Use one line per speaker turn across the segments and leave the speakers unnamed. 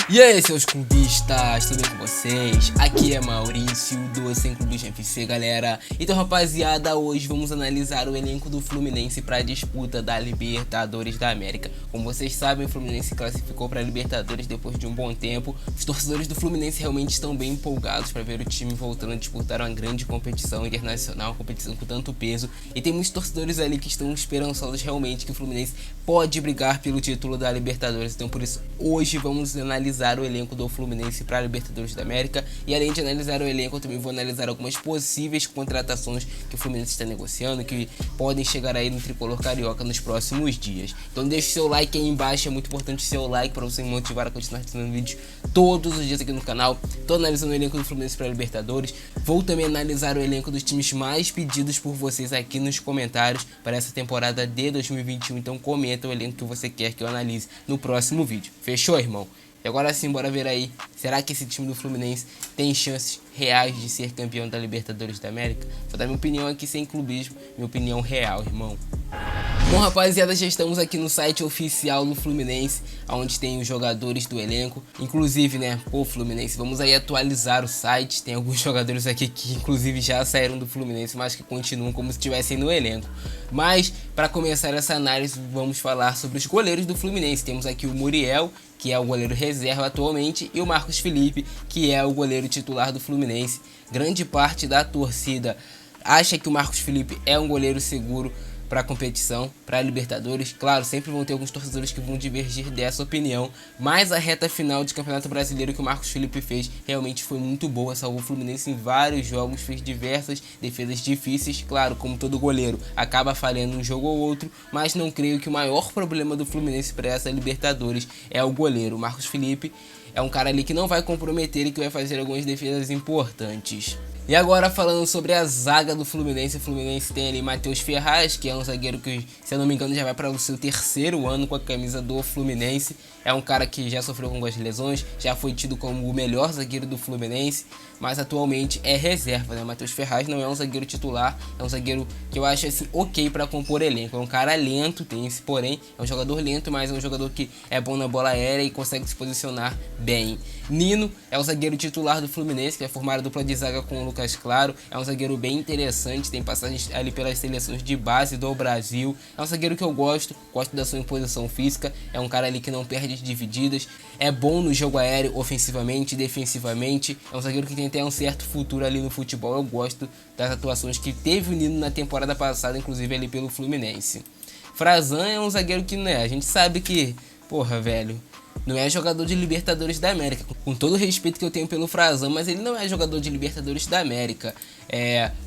E aí, seus clubistas, tudo bem com vocês? Aqui é Maurício do Sem Clubismo FC, galera. Então, rapaziada, hoje vamos analisar o elenco do Fluminense para a disputa da Libertadores da América. Como vocês sabem, o Fluminense classificou para a Libertadores depois de um bom tempo. Os torcedores do Fluminense realmente estão bem empolgados para ver o time voltando a disputar uma grande competição internacional, uma competição com tanto peso. E tem muitos torcedores ali que estão esperançosos realmente que o Fluminense pode brigar pelo título da Libertadores. Então, por isso, hoje vamos analisar o elenco do Fluminense para a Libertadores da América. E além de analisar o elenco, eu também vou analisar algumas possíveis contratações que o Fluminense está negociando, que podem chegar aí no tricolor carioca nos próximos dias. Então deixe seu like aí embaixo, é muito importante o seu like para você me motivar a continuar fazendo vídeos todos os dias aqui no canal. Estou analisando o elenco do Fluminense para a Libertadores. Vou também analisar o elenco dos times mais pedidos por vocês aqui nos comentários para essa temporada de 2021. Então comenta o elenco que você quer que eu analise no próximo vídeo. Fechou, irmão? E agora sim, bora ver aí, será que esse time do Fluminense tem chances reais de ser campeão da Libertadores da América? Vou dar minha opinião aqui sem clubismo, minha opinião real, irmão. Bom, rapaziada, já estamos aqui no site oficial do Fluminense, onde tem os jogadores do elenco. Inclusive, né, pô, Fluminense, vamos aí atualizar o site. Tem alguns jogadores aqui que inclusive já saíram do Fluminense, mas que continuam como se estivessem no elenco. Mas, para começar essa análise, vamos falar sobre os goleiros do Fluminense. Temos aqui o Muriel, que é o goleiro reserva atualmente, e o Marcos Felipe, que é o goleiro titular do Fluminense. Grande parte da torcida acha que o Marcos Felipe é um goleiro seguro para a competição, para a Libertadores. Claro, sempre vão ter alguns torcedores que vão divergir dessa opinião, mas a reta final de Campeonato Brasileiro que o Marcos Felipe fez realmente foi muito boa, salvou o Fluminense em vários jogos, fez diversas defesas difíceis. Claro, como todo goleiro, acaba falhando um jogo ou outro, mas não creio que o maior problema do Fluminense para essa Libertadores é o goleiro. O Marcos Felipe é um cara ali que não vai comprometer e que vai fazer algumas defesas importantes. E agora falando sobre a zaga do Fluminense, o Fluminense tem ali Matheus Ferraz, que é um zagueiro que, se eu não me engano, já vai para o seu terceiro ano com a camisa do Fluminense. É um cara que já sofreu com algumas lesões, já foi tido como o melhor zagueiro do Fluminense, mas atualmente é reserva, né? O Matheus Ferraz não é um zagueiro titular, é um zagueiro que eu acho assim ok para compor elenco. É um cara lento, tem esse porém, é um jogador lento, mas é um jogador que é bom na bola aérea e consegue se posicionar bem. Nino é o zagueiro titular do Fluminense, que é formado dupla de zaga com o Lucas Claro. É um zagueiro bem interessante, tem passagens ali pelas seleções de base do Brasil. É um zagueiro que eu gosto da sua imposição física. É um cara ali que não perde divididas, é bom no jogo aéreo, ofensivamente, defensivamente. É um zagueiro que tem até um certo futuro ali no futebol. Eu gosto das atuações que teve o Nino na temporada passada, inclusive ali pelo Fluminense. Frazan é um zagueiro que, né, a gente sabe que, porra, velho, não é jogador de Libertadores da América. Com todo o respeito que eu tenho pelo Frazan, mas ele não é jogador de Libertadores da América.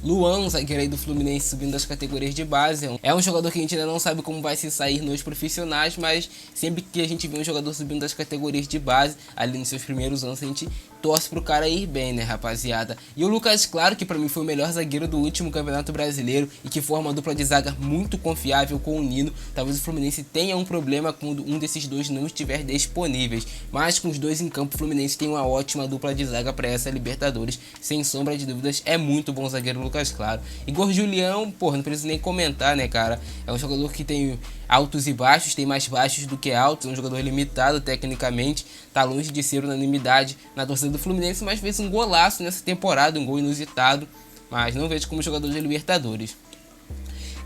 Luan, um zagueiro aí do Fluminense subindo das categorias de base. É um jogador que a gente ainda não sabe como vai se sair nos profissionais, mas sempre que a gente vê um jogador subindo das categorias de base, ali nos seus primeiros anos, a gente torce pro cara ir bem, né, rapaziada? E o Lucas Claro, que pra mim foi o melhor zagueiro do último Campeonato Brasileiro e que forma uma dupla de zaga muito confiável com o Nino. Talvez o Fluminense tenha um problema quando um desses dois não estiver disponíveis, mas com os dois em campo, o Fluminense tem uma ótima dupla de zaga para essa Libertadores, sem sombra de dúvidas. É muito bom zagueiro Lucas Claro. Igor Julião, porra, não preciso nem comentar, né, cara? É um jogador que tem altos e baixos, tem mais baixos do que altos, é um jogador limitado tecnicamente, tá longe de ser unanimidade na torcida do Fluminense, mas fez um golaço nessa temporada, um gol inusitado, mas não vejo como jogador de Libertadores.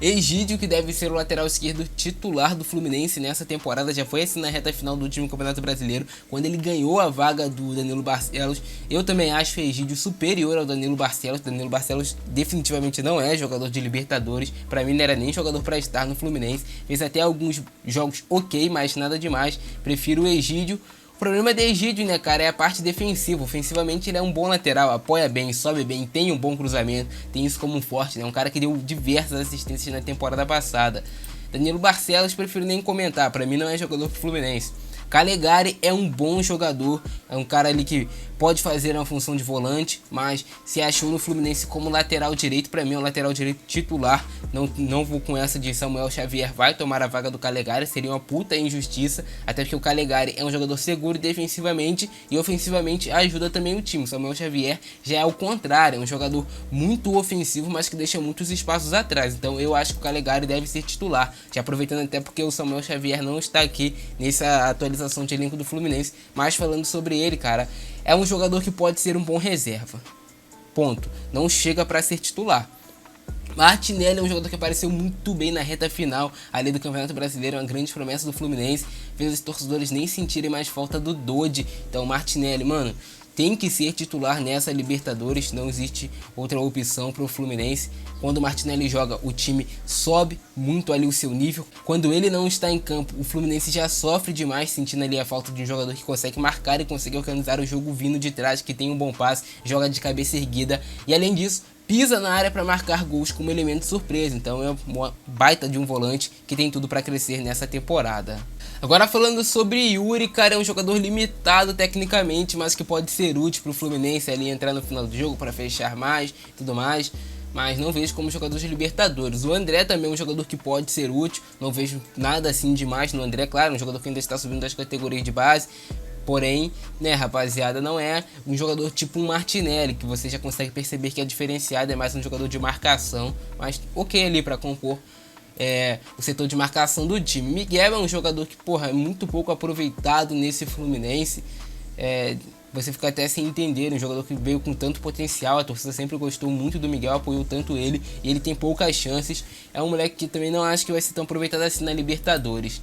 Egídio, que deve ser o lateral esquerdo titular do Fluminense nessa temporada, já foi assim na reta final do último Campeonato Brasileiro, quando ele ganhou a vaga do Danilo Barcelos. Eu também acho o Egídio superior ao Danilo Barcelos. Danilo Barcelos definitivamente não é jogador de Libertadores, pra mim não era nem jogador para estar no Fluminense. Fez até alguns jogos ok, mas nada demais. Prefiro o Egídio. O problema de Egídio, né, cara, é a parte defensiva. Ofensivamente ele é um bom lateral, apoia bem, sobe bem, tem um bom cruzamento, tem isso como um forte, né, um cara que deu diversas assistências na temporada passada. Danilo Barcelos, prefiro nem comentar, pra mim não é jogador pro Fluminense. Calegari é um bom jogador, é um cara ali que pode fazer uma função de volante, mas se achou no Fluminense como lateral direito. Pra mim é um lateral direito titular. Não vou com essa de Samuel Xavier vai tomar a vaga do Calegari, seria uma puta injustiça, até porque o Calegari é um jogador seguro defensivamente e ofensivamente ajuda também o time. Samuel Xavier já é o contrário, é um jogador muito ofensivo, mas que deixa muitos espaços atrás. Então eu acho que o Calegari deve ser titular, já aproveitando até porque o Samuel Xavier não está aqui nessa atualização atualização de elenco do Fluminense, mas falando sobre ele, cara, é um jogador que pode ser um bom reserva. Ponto. Não chega para ser titular. Martinelli é um jogador que apareceu muito bem na reta final ali do Campeonato Brasileiro, uma grande promessa do Fluminense, fez os torcedores nem sentirem mais falta do Dodge. Então Martinelli, mano, tem que ser titular nessa Libertadores, não existe outra opção para o Fluminense. Quando o Martinelli joga, o time sobe muito ali o seu nível. Quando ele não está em campo, o Fluminense já sofre demais, sentindo ali a falta de um jogador que consegue marcar e consegue organizar o jogo vindo de trás, que tem um bom passe, joga de cabeça erguida e além disso, pisa na área para marcar gols como elemento surpresa. Então é uma baita de um volante que tem tudo para crescer nessa temporada. Agora falando sobre Yuri, cara, é um jogador limitado tecnicamente, mas que pode ser útil para o Fluminense ali entrar no final do jogo para fechar mais e tudo mais. Mas não vejo como jogador de Libertadores. O André também é um jogador que pode ser útil, não vejo nada assim demais no André, claro, um jogador que ainda está subindo das categorias de base. Porém, né, rapaziada, não é um jogador tipo um Martinelli, que você já consegue perceber que é diferenciado, é mais um jogador de marcação, mas ok ali para compor o setor de marcação do time. Miguel é um jogador que, porra, é muito pouco aproveitado nesse Fluminense, você fica até sem entender, um jogador que veio com tanto potencial, a torcida sempre gostou muito do Miguel, apoiou tanto ele, e ele tem poucas chances, é um moleque que também não acho que vai ser tão aproveitado assim na Libertadores.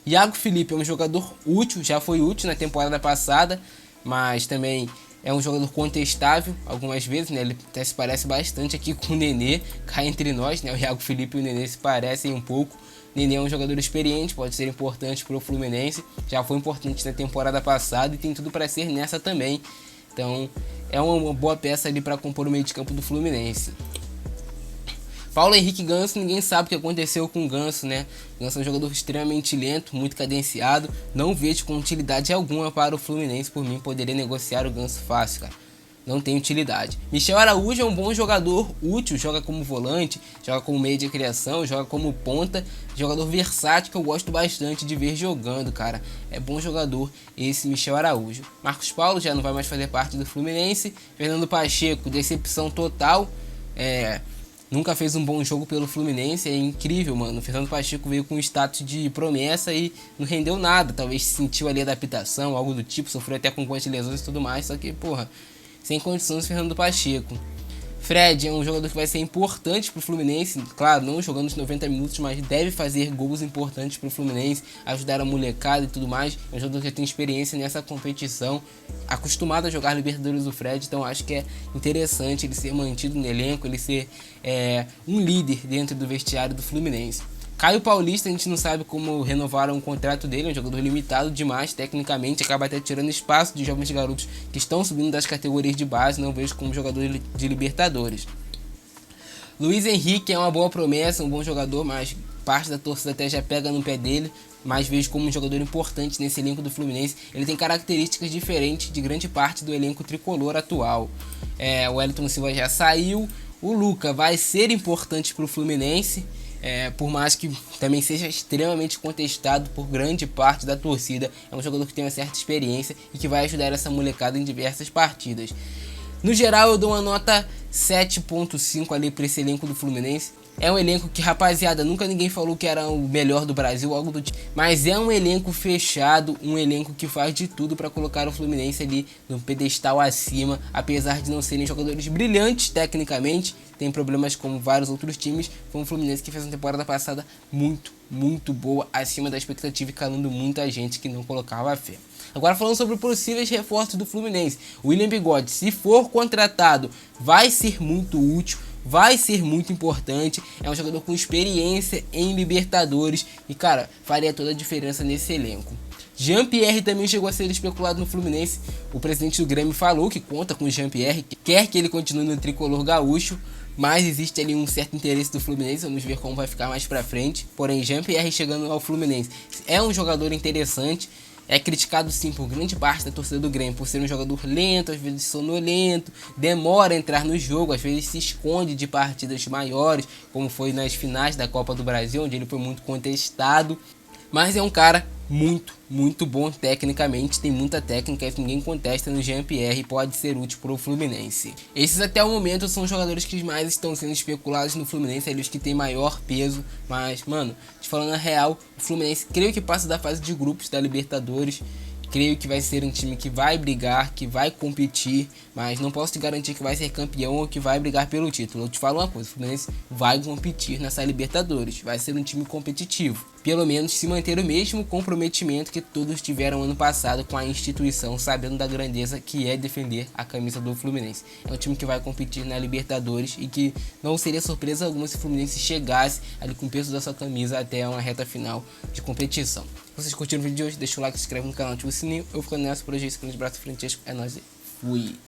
Iago Felipe é um jogador útil, já foi útil na temporada passada, mas também é um jogador contestável algumas vezes, né? Ele até se parece bastante aqui com o Nenê, cá entre nós, né? O Iago Felipe e o Nenê se parecem um pouco. O Nenê é um jogador experiente, pode ser importante para o Fluminense, já foi importante na temporada passada e tem tudo para ser nessa também. Então é uma boa peça ali para compor o meio de campo do Fluminense. Paulo Henrique Ganso, ninguém sabe o que aconteceu com o Ganso, né? Ganso é um jogador extremamente lento, muito cadenciado. Não vejo com utilidade alguma para o Fluminense. Por mim, poderia negociar o Ganso fácil, cara. Não tem utilidade. Michel Araújo é um bom jogador, útil, joga como volante, joga como meio de criação, joga como ponta. Jogador versátil que eu gosto bastante de ver jogando, cara. É bom jogador esse Michel Araújo. Marcos Paulo já não vai mais fazer parte do Fluminense. Fernando Pacheco, decepção total. Nunca fez um bom jogo pelo Fluminense, é incrível, mano. O Fernando Pacheco veio com status de promessa e não rendeu nada. Talvez sentiu ali adaptação, algo do tipo, sofreu até com algumas lesões e tudo mais. Só que, porra, sem condições o Fernando Pacheco. Fred é um jogador que vai ser importante pro Fluminense, claro, não jogando os 90 minutos, mas deve fazer gols importantes pro Fluminense, ajudar a molecada e tudo mais. É um jogador que tem experiência nessa competição, acostumado a jogar Libertadores do Fred, então acho que é interessante ele ser mantido no elenco, ele ser um líder dentro do vestiário do Fluminense. Caio Paulista, a gente não sabe como renovaram o contrato dele, é um jogador limitado demais tecnicamente, acaba até tirando espaço de jovens garotos que estão subindo das categorias de base, não vejo como jogador de Libertadores. Luiz Henrique é uma boa promessa, um bom jogador, mas parte da torcida até já pega no pé dele, mas vejo como um jogador importante nesse elenco do Fluminense. Ele tem características diferentes de grande parte do elenco tricolor atual. O Wellington Silva já saiu, o Luca vai ser importante para o Fluminense, por mais que também seja extremamente contestado por grande parte da torcida. É um jogador que tem uma certa experiência e que vai ajudar essa molecada em diversas partidas. No geral, eu dou uma nota 7.5 ali para esse elenco do Fluminense. É um elenco que, rapaziada, nunca ninguém falou que era o melhor do Brasil, algo do tipo. Mas é um elenco fechado, um elenco que faz de tudo para colocar o Fluminense ali no pedestal acima. Apesar de não serem jogadores brilhantes tecnicamente, tem problemas como vários outros times. Foi um Fluminense que fez uma temporada passada muito boa, acima da expectativa e calando muita gente que não colocava fé. Agora falando sobre possíveis reforços do Fluminense. O William Bigode, se for contratado, vai ser muito útil, vai ser muito importante. É um jogador com experiência em Libertadores e, cara, faria toda a diferença nesse elenco. Jean-Pierre também chegou a ser especulado no Fluminense. O presidente do Grêmio falou que conta com o Jean-Pierre, quer que ele continue no tricolor gaúcho, mas existe ali um certo interesse do Fluminense, vamos ver como vai ficar mais pra frente. Porém, Jean-Pierre chegando ao Fluminense é um jogador interessante. É criticado sim por grande parte da torcida do Grêmio por ser um jogador lento, às vezes sonolento, demora a entrar no jogo, às vezes se esconde de partidas maiores, como foi nas finais da Copa do Brasil, onde ele foi muito contestado. Mas é um cara muito muito bom tecnicamente, tem muita técnica que ninguém contesta no Jean-Pierre e pode ser útil para o Fluminense. Esses até o momento são os jogadores que mais estão sendo especulados no Fluminense, eles que têm maior peso, mas mano, te falando a real, o Fluminense creio que passa da fase de grupos da Libertadores. Creio que vai ser um time que vai brigar, que vai competir, mas não posso te garantir que vai ser campeão ou que vai brigar pelo título. Eu te falo uma coisa, o Fluminense vai competir nessa Libertadores, vai ser um time competitivo. Pelo menos se manter o mesmo comprometimento que todos tiveram ano passado com a instituição, sabendo da grandeza que é defender a camisa do Fluminense. É um time que vai competir na Libertadores e que não seria surpresa alguma se o Fluminense chegasse ali com o peso da sua camisa até uma reta final de competição. Se vocês curtiram o vídeo de hoje, deixa o like, se inscreve no canal, ativa o sininho. Eu fico nessa por hoje, esse grande abraço, Francesco, é nóis, fui!